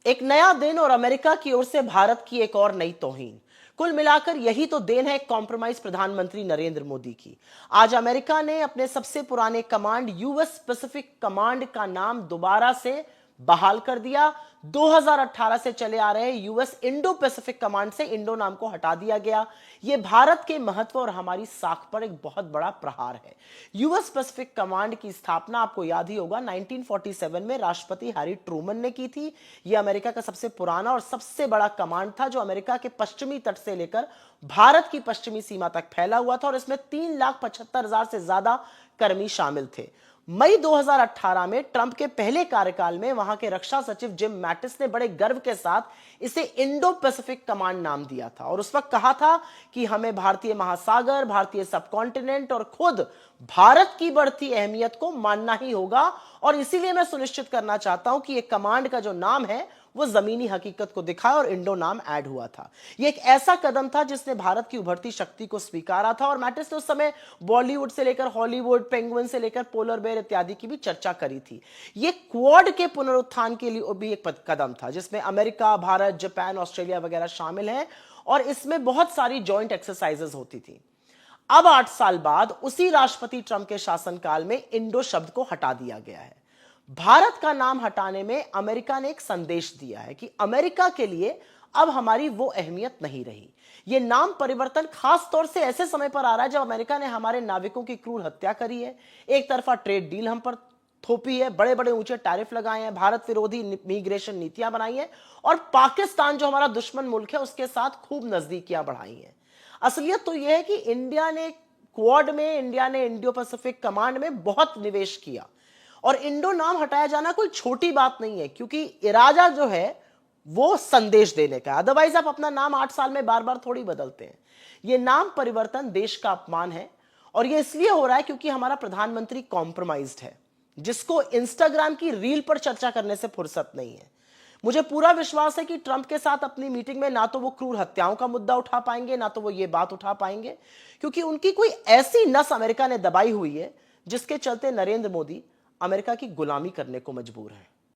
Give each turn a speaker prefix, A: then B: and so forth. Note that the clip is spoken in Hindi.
A: एक नया दिन और अमेरिका की ओर से भारत की एक और नई तौहीन। कुल मिलाकर यही तो देन है कॉम्प्रोमाइज प्रधानमंत्री नरेंद्र मोदी की। आज अमेरिका ने अपने सबसे पुराने कमांड यूएस पैसिफिक कमांड का नाम दोबारा से बहाल कर दिया। 2018 से चले आ रहे यूएस इंडो पैसिफिक कमांड से इंडो नाम को हटा दिया गया। यह भारत के महत्व और हमारी साख पर एक बहुत बड़ा प्रहार है। यूएस पैसिफिक कमांड की स्थापना आपको याद ही होगा 1947 में राष्ट्रपति हैरी ट्रूमन ने की थी। यह अमेरिका का सबसे पुराना और सबसे बड़ा कमांड था जो अमेरिका के पश्चिमी तट से लेकर भारत की पश्चिमी सीमा तक फैला हुआ था और इसमें 3,75,000 से ज्यादा कर्मी शामिल थे। मई 2018 में ट्रंप के पहले कार्यकाल में वहां के रक्षा सचिव जिम मैटिस ने बड़े गर्व के साथ इसे इंडो पैसिफिक कमांड नाम दिया था और उस वक्त कहा था कि हमें भारतीय महासागर, भारतीय सबकॉन्टिनेंट और खुद भारत की बढ़ती अहमियत को मानना ही होगा। और इसीलिए मैं सुनिश्चित करना चाहता हूं कि यह कमांड का जो नाम है वो जमीनी हकीकत को दिखाए और इंडो नाम ऐड हुआ था। यह एक ऐसा कदम था जिसने भारत की उभरती शक्ति को स्वीकारा था और मैटिस ने उस समय बॉलीवुड से लेकर हॉलीवुड, पेंगुइन से लेकर पोलर बेयर इत्यादि की भी चर्चा करी थी। यह क्वाड के पुनरुत्थान के लिए भी एक कदम था जिसमें अमेरिका, भारत, जापान, ऑस्ट्रेलिया वगैरह शामिल हैं और इसमें बहुत सारी जॉइंट एक्सरसाइजेस होती थी। अब 8 साल बाद उसी राष्ट्रपति ट्रंप के शासनकाल में इंडो शब्द को हटा दिया गया है। भारत का नाम हटाने में अमेरिका ने एक संदेश दिया है कि अमेरिका के लिए अब हमारी वो अहमियत नहीं रही। यह नाम परिवर्तन खास तौर से ऐसे समय पर आ रहा है जब अमेरिका ने हमारे नाविकों की क्रूर हत्या करी है, एक तरफा ट्रेड डील हम पर थोपी है, बड़े बड़े ऊंचे टैरिफ लगाए हैं, भारत विरोधी इमिग्रेशन नीतियां बनाई हैं और पाकिस्तान जो हमारा दुश्मन मुल्क है उसके साथ खूब नजदीकियां बढ़ाई हैं। असलियत तो यह है कि इंडिया ने क्वाड में, इंडिया ने इंडो पैसिफिक कमांड में बहुत निवेश किया और इंडो नाम हटाया जाना कोई छोटी बात नहीं है क्योंकि इरादा जो है वो संदेश देने का। अदरवाइज आप अपना नाम 8 साल में बार बार थोड़ी बदलते हैं। यह नाम परिवर्तन देश का अपमान है और यह इसलिए हो रहा है क्योंकि हमारा प्रधानमंत्री कॉम्प्रोमाइज्ड है जिसको इंस्टाग्राम की रील पर चर्चा करने से फुर्सत नहीं है। मुझे पूरा विश्वास है कि ट्रंप के साथ अपनी मीटिंग में ना तो वो क्रूर हत्याओं का मुद्दा उठा पाएंगे, ना तो वो ये बात उठा पाएंगे क्योंकि उनकी कोई ऐसी नस अमेरिका ने दबाई हुई है जिसके चलते नरेंद्र मोदी अमेरिका की गुलामी करने को मजबूर है।